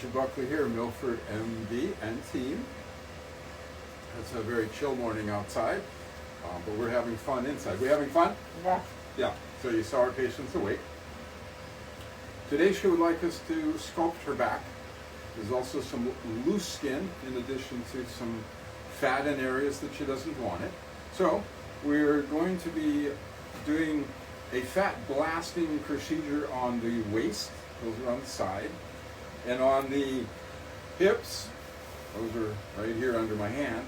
Dr. Buckley here, MilfordMD and team. It's a very chill morning outside, but we're having fun inside. We having fun? Yeah. Yeah. So you saw our patient's awake. Today she would like us to sculpt her back. There's also some loose skin in addition to some fat in areas that she doesn't want it. So we're going to be doing a fat blasting procedure on the waist, those are on the side, and on the hips, those are right here under my hand,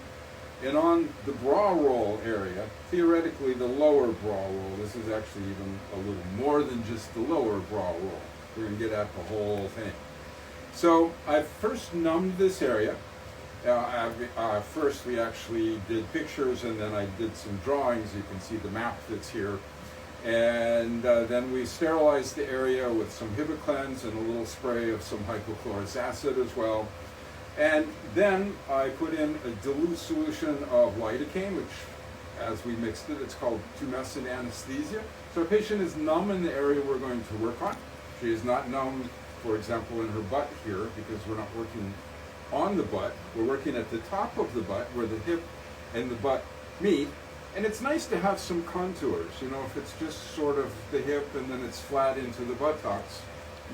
and on the bra roll area, theoretically the lower bra roll. This is actually even a little more than just the lower bra roll. We're going to get at the whole thing. So I first numbed this area. First we actually did pictures, and then I did some drawings. You can see the map that's here. And then we sterilized the area with some Hibiclens and a little spray of some hypochlorous acid as well. And then I put in a dilute solution of lidocaine, which, as we mixed it, it's called tumescent anesthesia. So our patient is numb in the area we're going to work on. She is not numb, for example, in her butt here, because we're not working on the butt. We're working at the top of the butt where the hip and the butt meet. And it's nice to have some contours. You know, if it's just sort of the hip and then it's flat into the buttocks,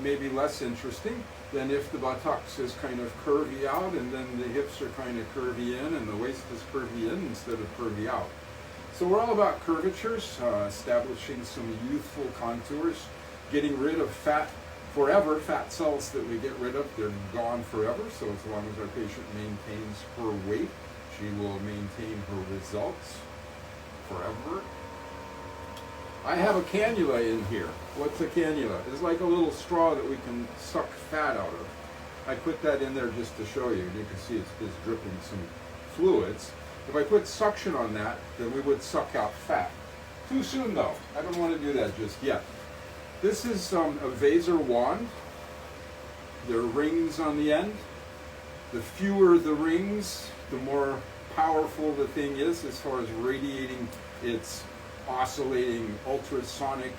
maybe less interesting than if the buttocks is kind of curvy out and then the hips are kind of curvy in and the waist is curvy in instead of curvy out. So we're all about curvatures, establishing some youthful contours, getting rid of fat forever, fat cells that we get rid of, they're gone forever. So as long as our patient maintains her weight, she will maintain her results forever. I have a cannula in here. What's a cannula? It's like a little straw that we can suck fat out of. I put that in there just to show you. You can see it's dripping some fluids. If I put suction on that, then we would suck out fat. Too soon though. I don't want to do that just yet. This is a Vaser wand. There are rings on the end. The fewer the rings, the more powerful the thing is as far as radiating its oscillating ultrasonic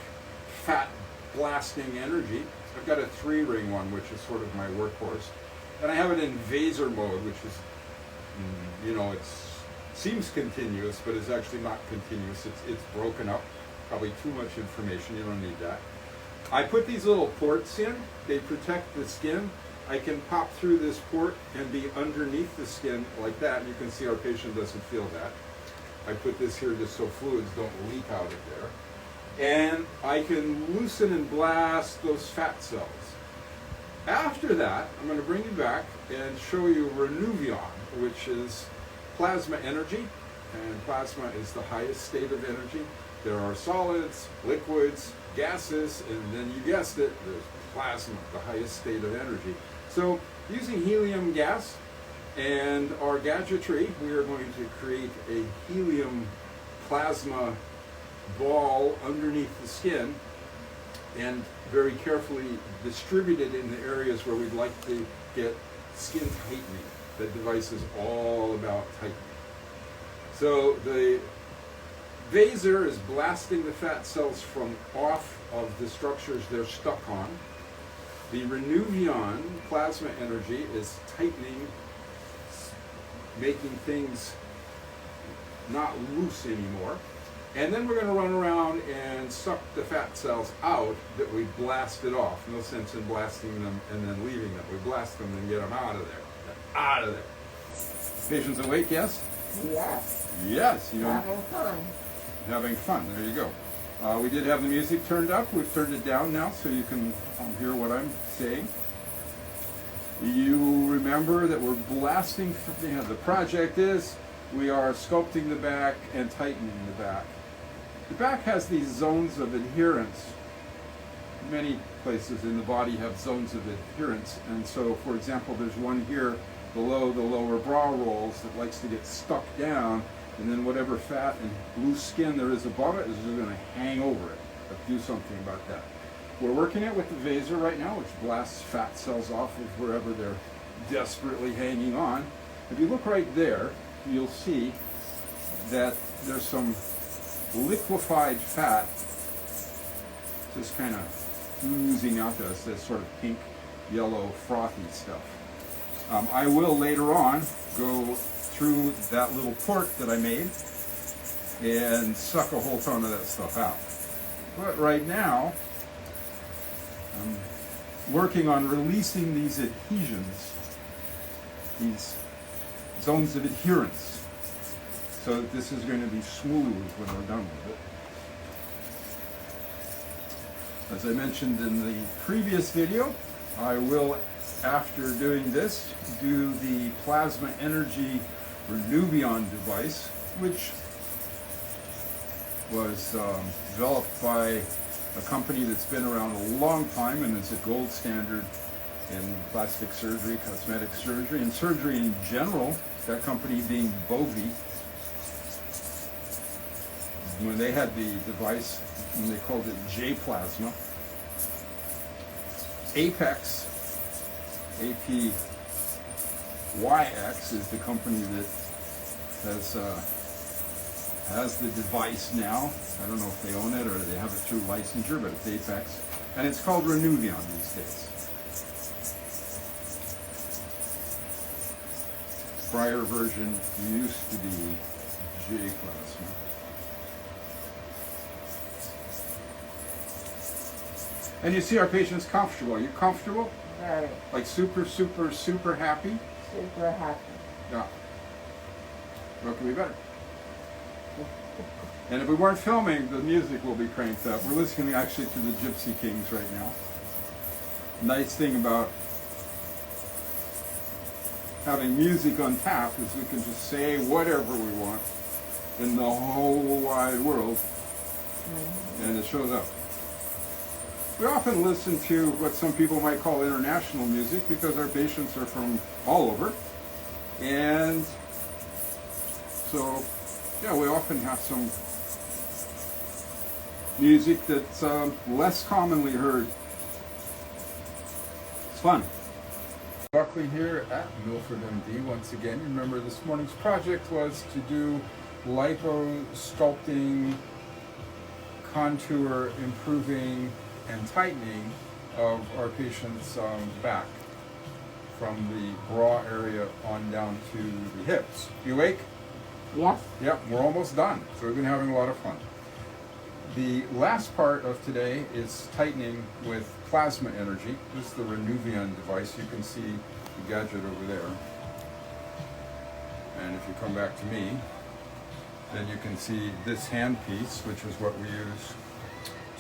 fat blasting energy. I've got a 3-ring one, which is sort of my workhorse. And I have it in Vaser mode, which is, you know, it seems continuous, but it's actually not continuous. It's broken up. Probably too much information. You don't need that. I put these little ports in. They protect the skin. I can pop through this port and be underneath the skin like that. You can see our patient doesn't feel that. I put this here just so fluids don't leak out of there. And I can loosen and blast those fat cells. After that, I'm going to bring you back and show you Renuvion, which is plasma energy. And plasma is the highest state of energy. There are solids, liquids, gases, and then you guessed it, there's plasma, the highest state of energy. So using helium gas and our gadgetry, we are going to create a helium plasma ball underneath the skin and very carefully distribute it in the areas where we'd like to get skin tightening. That device is all about tightening. So the Vaser is blasting the fat cells from off of the structures they're stuck on. The Renuvion plasma energy is tightening, making things not loose anymore. And then we're going to run around and suck the fat cells out that we blasted off. No sense in blasting them and then leaving them. We blast them and get them out of there. Out of there. Patients awake, yes? Yes. Yes. You know, having fun. Having fun. There you go. We did have the music turned up. We've turned it down now so you can hear what I'm saying. You remember that we're blasting, the project is we are sculpting the back and tightening the back. The back has these zones of adherence. Many places in the body have zones of adherence. And so, for example, there's one here below the lower bra rolls that likes to get stuck down, and then whatever fat and loose skin there is above it is just going to hang over it. Let's do something about that. We're working it with the Vaser right now, which blasts fat cells off of wherever they're desperately hanging on. If you look right there, you'll see that there's some liquefied fat just kind of oozing out there. It's that sort of pink yellow frothy stuff. I will later on go through that little port that I made and suck a whole ton of that stuff out. But right now, I'm working on releasing these adhesions, these zones of adherence, so that this is going to be smooth when we're done with it. As I mentioned in the previous video, I will, after doing this, do the plasma energy Renuvion device, which was developed by a company that's been around a long time and is a gold standard in plastic surgery, cosmetic surgery, and surgery in general, that company being Bovie. When they had the device, and they called it J-Plasma. Apex, APYX, is the company that has the device now. I don't know if they own it or they have it through licensure, but it's Apex. And it's called Renuvion these days. Prior version used to be J-Plasma. And you see our patients comfortable. Are you comfortable? Very. Like super, super, super happy? Super happy. Yeah. What could be better? And if we weren't filming, the music will be cranked up. We're listening actually to the Gypsy Kings right now. Nice thing about having music on tap is we can just say whatever we want in the whole wide world, and it shows up. We often listen to what some people might call international music because our patients are from all over. And so, yeah, we often have some music that's less commonly heard. It's fun. Buckley here at MilfordMD once again. Remember, this morning's project was to do liposculpting, contour improving, and tightening of our patient's back from the bra area on down to the hips. You awake? Yes. Yep, we're almost done. So we've been having a lot of fun. The last part of today is tightening with plasma energy. This is the Renuvion device. You can see the gadget over there. And if you come back to me, then you can see this handpiece, which is what we use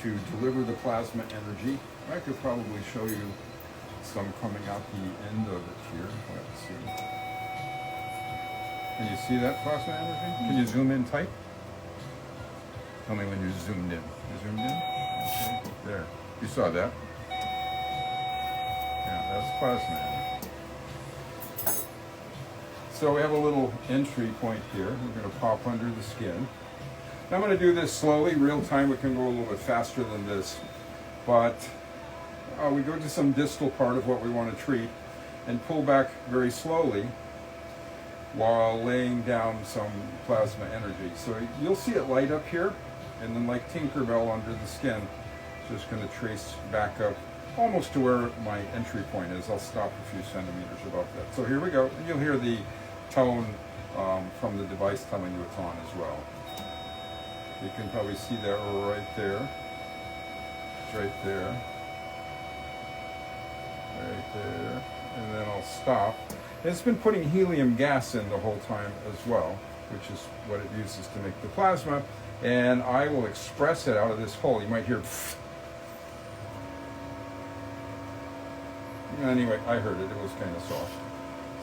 to deliver the plasma energy. I could probably show you some coming out the end of it here. Let's see. Can you see that plasma energy? Can you zoom in tight? Tell me when you're zoomed in. You zoomed in? Okay. There. You saw that. Yeah, that's plasma energy. So we have a little entry point here. We're going to pop under the skin. Now I'm going to do this slowly, real time. We can go a little bit faster than this, but we go to some distal part of what we want to treat and pull back very slowly while laying down some plasma energy. So you'll see it light up here, and then like Tinkerbell under the skin, just going to trace back up almost to where my entry point is. I'll stop a few centimeters above that. So here we go. And you'll hear the tone from the device telling you it's on as well. You can probably see that right there. It's right there. Right there. And then I'll stop. It's been putting helium gas in the whole time as well, which is what it uses to make the plasma. And I will express it out of this hole. You might hear pfft. Anyway, I heard it. It was kind of soft.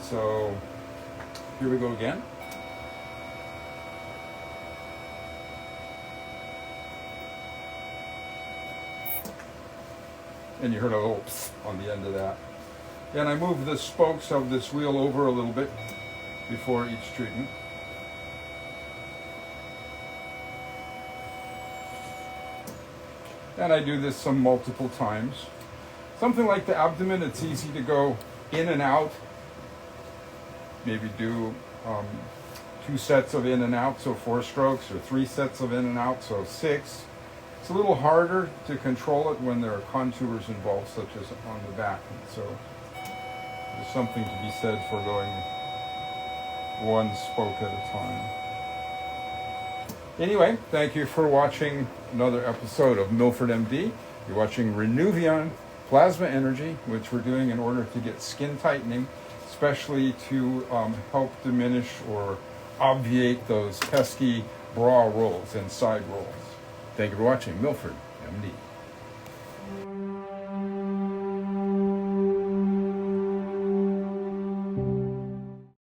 So here we go again. And you heard a little psst on the end of that. And I move the spokes of this wheel over a little bit before each treatment. And I do this some multiple times. Something like the abdomen, it's easy to go in and out. Maybe do 2 sets of in and out, so 4 strokes, or 3 sets of in and out, so 6. It's a little harder to control it when there are contours involved, such as on the back. And so there's something to be said for going one spoke at a time. Anyway, thank you for watching another episode of MilfordMD. You're watching Renuvion Plasma Energy, which we're doing in order to get skin tightening, especially to help diminish or obviate those pesky bra rolls and side rolls. Thank you for watching MilfordMD.